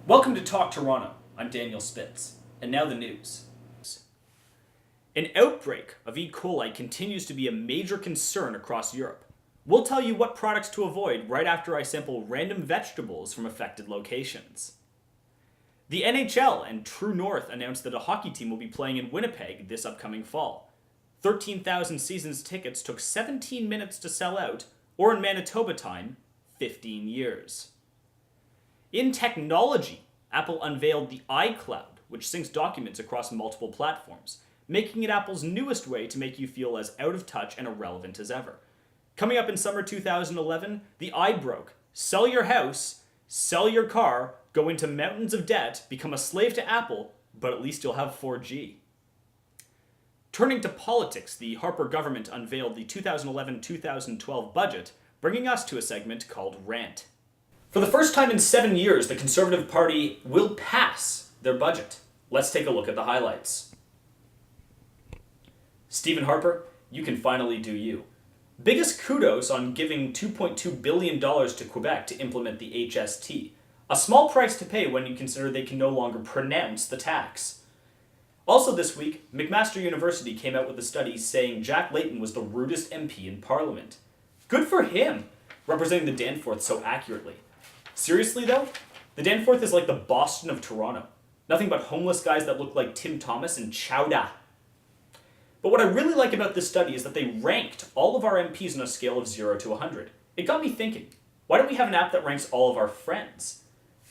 Welcome to Talk Toronto. I'm Daniel Spitz. And now the news. An outbreak of E.Coli continues to be a major concern across Europe. We'll tell you what products to avoid right after I sample random vegetables from affected locations. The NHL and True North announced that a hockey team will be playing in Winnipeg this upcoming fall. 13,000 seasons tickets took 17 minutes to sell out, or in Manitoba time, 15 years. In technology, Apple unveiled the iCloud, which syncs documents across multiple platforms, making it Apple's newest way to make you feel as out of touch and irrelevant as ever. Coming up in summer 2011, the iBroke. Sell your house, sell your car, go into mountains of debt, become a slave to Apple, but at least you'll have 4G. Turning to politics, the Harper government unveiled the 2011-2012 budget, bringing us to a segment called RANT. For the first time in 7 years, the Conservative Party will pass their budget. Let's take a look at the highlights. Stephen Harper, you can finally do you. Biggest kudos on giving $2.2 billion to Quebec to implement the HST. A small price to pay when you consider they can no longer pronounce the tax. Also this week, McMaster University came out with a study saying Jack Layton was the rudest MP in Parliament. Good for him, representing the Danforth so accurately. Seriously though, the Danforth is like the Boston of Toronto. Nothing but homeless guys that look like Tim Thomas and Chowda. But what I really like about this study is that they ranked all of our MPs on a scale of 0 to 100. It got me thinking, why don't we have an app that ranks all of our friends?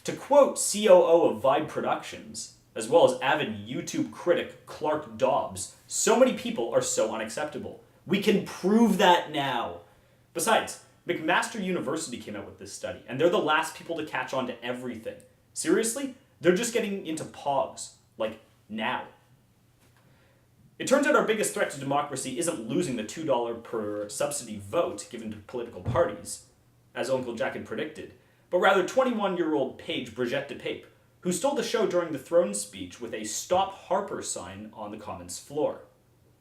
To quote COO of Vibe Productions, as well as avid YouTube critic Clark Dobbs, so many people are so unacceptable. We can prove that now. Besides, McMaster University came out with this study, and they're the last people to catch on to everything. Seriously, they're just getting into pogs, like now. It turns out our biggest threat to democracy isn't losing the $2 per subsidy vote given to political parties, as Uncle Jack had predicted, but rather 21-year-old Paige Brigitte de Pape, who stole the show during the throne speech with a Stop Harper sign on the Commons floor.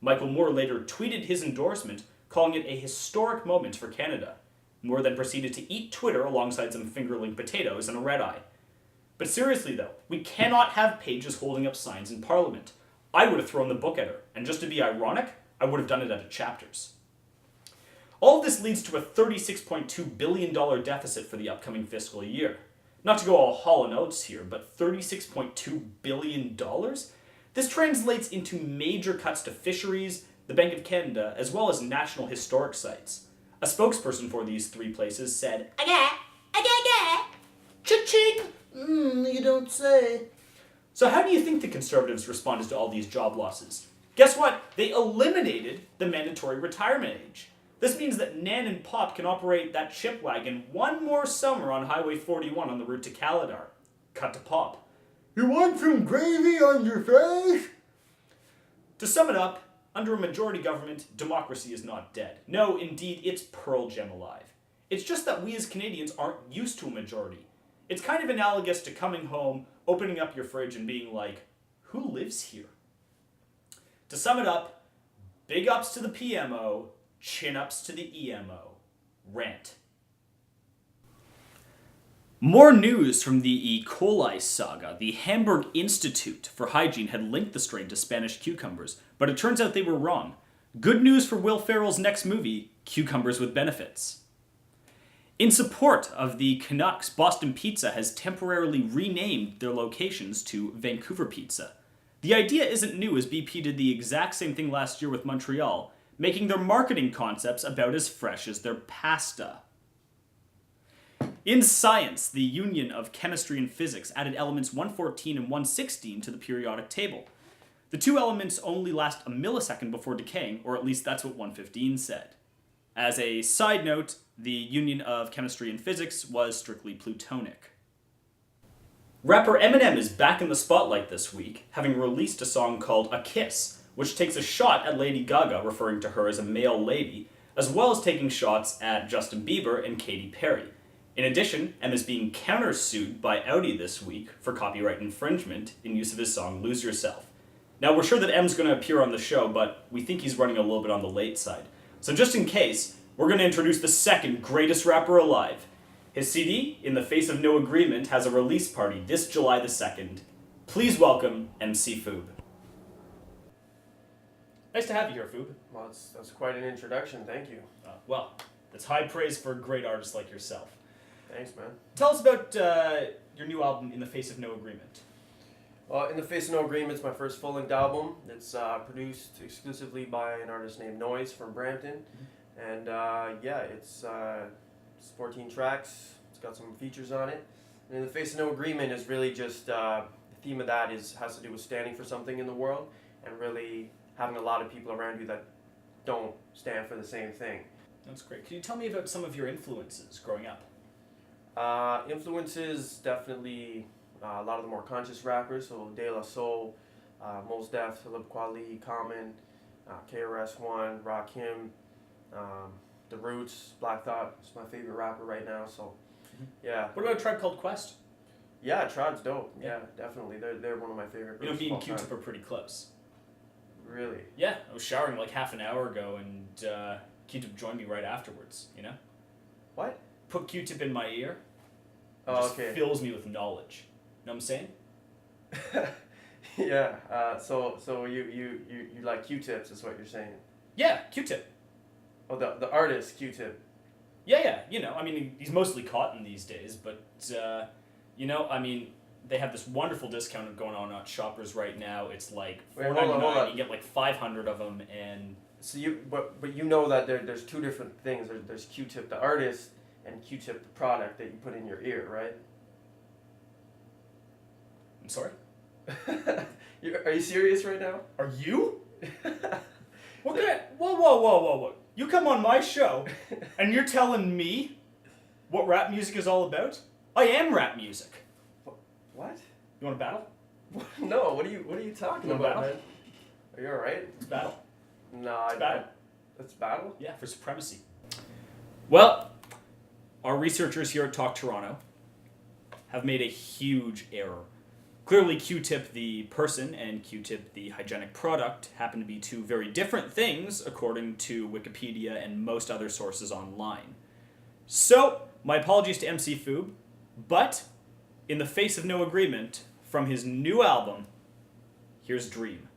Michael Moore later tweeted his endorsement, calling it a historic moment for Canada. Moore then proceeded to eat Twitter alongside some fingerling potatoes and a red-eye. But seriously though, we cannot have Pages holding up signs in Parliament. I would have thrown the book at her, and just to be ironic, I would have done it out of chapters. All of this leads to a $36.2 billion deficit for the upcoming fiscal year. Not to go all Hall & Oates here, but $36.2 billion? This translates into major cuts to fisheries, the Bank of Canada, as well as national historic sites. A spokesperson for these three places said, Cha-ching! You don't say. So how do you think the Conservatives responded to all these job losses? Guess what? They eliminated the mandatory retirement age. This means that Nan and Pop can operate that chip wagon one more summer on Highway 41 on the route to Caladar. Cut to Pop. You want some gravy on your face? To sum it up, under a majority government, democracy is not dead. No, indeed, it's Pearl Jam alive. It's just that we as Canadians aren't used to a majority. It's kind of analogous to coming home, opening up your fridge and being like, who lives here? To sum it up, big ups to the PMO, chin ups to the EMO. Rant. More news from the E. Coli saga. The Hamburg Institute for Hygiene had linked the strain to Spanish cucumbers, but it turns out they were wrong. Good news for Will Ferrell's next movie, Cucumbers with Benefits. In support of the Canucks, Boston Pizza has temporarily renamed their locations to Vancouver Pizza. The idea isn't new, as BP did the exact same thing last year with Montreal, making their marketing concepts about as fresh as their pasta. In science, the Union of Chemistry and Physics added elements 114 and 116 to the periodic table. The two elements only last a millisecond before decaying, or at least that's what 115 said. As a side note, the Union of Chemistry and Physics was strictly plutonic. Rapper Eminem is back in the spotlight this week, having released a song called A Kiss, which takes a shot at Lady Gaga, referring to her as a male lady, as well as taking shots at Justin Bieber and Katy Perry. In addition, M is being countersued by Audi this week for copyright infringement in use of his song Lose Yourself. Now, we're sure that M's going to appear on the show, but we think he's running a little bit on the late side. So just in case, we're going to introduce the second greatest rapper alive. His CD, In the Face of No Agreement, has a release party this July the 2nd. Please welcome MC FUBB. Nice to have you here, FUBB. Well, that's quite an introduction, thank you. Well, that's high praise for a great artist like yourself. Thanks, man. Tell us about your new album, In the Face of No Agreement. Well, In the Face of No Agreement is my first full-length album. It's produced exclusively by an artist named Noise from Brampton. And yeah, it's 14 tracks. It's got some features on it. And In the Face of No Agreement is really just, the theme of that has to do with standing for something in the world and really having a lot of people around you that don't stand for the same thing. That's great. Can you tell me about some of your influences growing up? Influences, definitely a lot of the more conscious rappers, so De La Soul, Mos Def, E.Coli, Common, KRS-One, Rakim, The Roots, Black Thought is my favorite rapper right now, so yeah. What about a Tribe Called Quest? Yeah, Tribe's dope. Yeah, definitely. They're one of my favorite groups. Me and Q-Tip are pretty close. Really? Yeah, I was showering like half an hour ago and Q-Tip joined me right afterwards, you know? What? Put Q-Tip in my ear. Oh, just fills me with knowledge. Know what I'm saying? Yeah. So you like Q-Tips is what you're saying? Yeah, Q-Tip. Oh, the artist Q-Tip. Yeah. You know, I mean, he's mostly cotton these days, but you know, I mean, they have this wonderful discount going on at Shoppers right now. It's like $4.99. Hold on. You get like 500 of them, and so but you know that there's two different things. There's Q-Tip the artist and Q-Tip the product that you put in your ear, right? I'm sorry? Are you serious right now? Are you? What kind? Whoa! You come on my show, and you're telling me what rap music is all about? I am rap music. What? You want to battle? No. What are you talking about, man? Are you all right? It's battle. No, it's battle. It's battle? Yeah, for Supremacy. Well, our researchers here at Talk Toronto have made a huge error. Clearly, Q-Tip the person and Q-Tip the hygienic product happen to be two very different things according to Wikipedia and most other sources online. So, my apologies to MC FUBB, but In the Face of No Agreement, from his new album, here's Dream.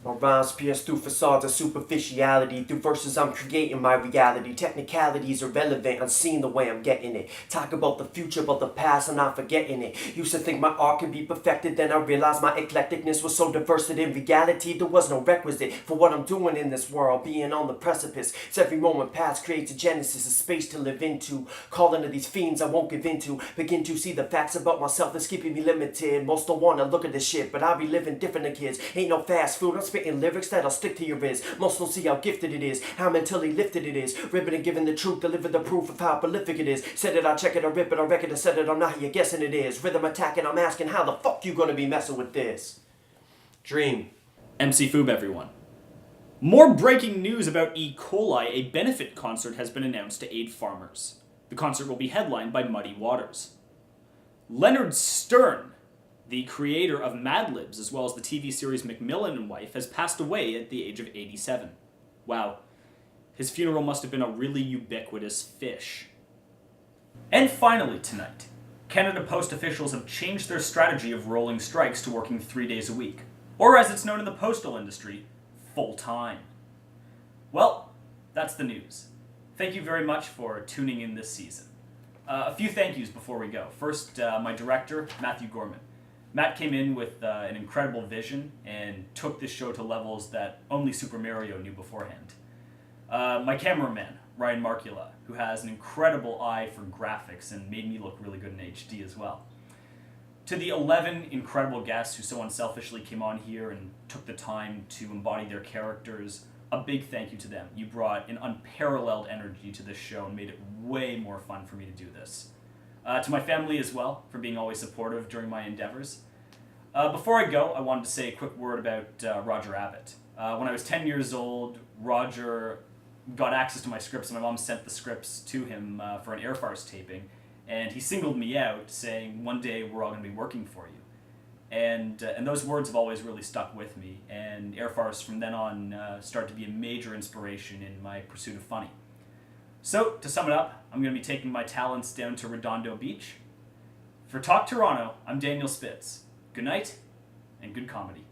My rhymes pierce through facades of superficiality. Through verses I'm creating my reality. Technicalities are relevant, unseen the way I'm getting it. Talk about the future, but the past I'm not forgetting it. Used to think my art could be perfected, then I realized my eclecticness was so diverse that in reality there was no requisite for what I'm doing in this world. Being on the precipice, it's every moment past creates a genesis, a space to live into. Calling to these fiends I won't give into. Begin to see the facts about myself that's keeping me limited. Most don't wanna look at this shit, but I be living different than kids. Ain't no fast food, I'm spitting lyrics that'll stick to your ears. Most don't see how gifted it is, how mentally lifted it is. Ripping and giving the truth, deliver the proof of how prolific it is. Said it, I check it, I rip it, I reckon I said it, I'm not here guessing it is. Rhythm attacking, I'm asking how the fuck you gonna be messing with this? Dream. MC FUBB, everyone. More breaking news about E.Coli. A benefit concert has been announced to aid farmers. The concert will be headlined by Muddy Waters. Leonard Stern, the creator of Mad Libs, as well as the TV series Macmillan and Wife, has passed away at the age of 87. Wow. His funeral must have been a really ubiquitous fish. And finally tonight, Canada Post officials have changed their strategy of rolling strikes to working 3 days a week, or as it's known in the postal industry, full-time. Well, that's the news. Thank you very much for tuning in this season. A few thank yous before we go. First, my director, Matthew Gorman. Matt came in with an incredible vision and took this show to levels that only Super Mario knew beforehand. My cameraman, Ryan Markula, who has an incredible eye for graphics and made me look really good in HD as well. To the 11 incredible guests who so unselfishly came on here and took the time to embody their characters, a big thank you to them. You brought an unparalleled energy to this show and made it way more fun for me to do this. To my family as well, for being always supportive during my endeavors. Before I go, I wanted to say a quick word about Roger Abbott. When I was 10 years old, Roger got access to my scripts, and my mom sent the scripts to him for an Air Farce taping, and he singled me out, saying, "One day we're all going to be working for you." And those words have always really stuck with me, and Air Farce from then on started to be a major inspiration in my pursuit of funny. So, to sum it up, I'm going to be taking my talents down to Redondo Beach. For Talk Toronto, I'm Daniel Spitz. Good night, and good comedy.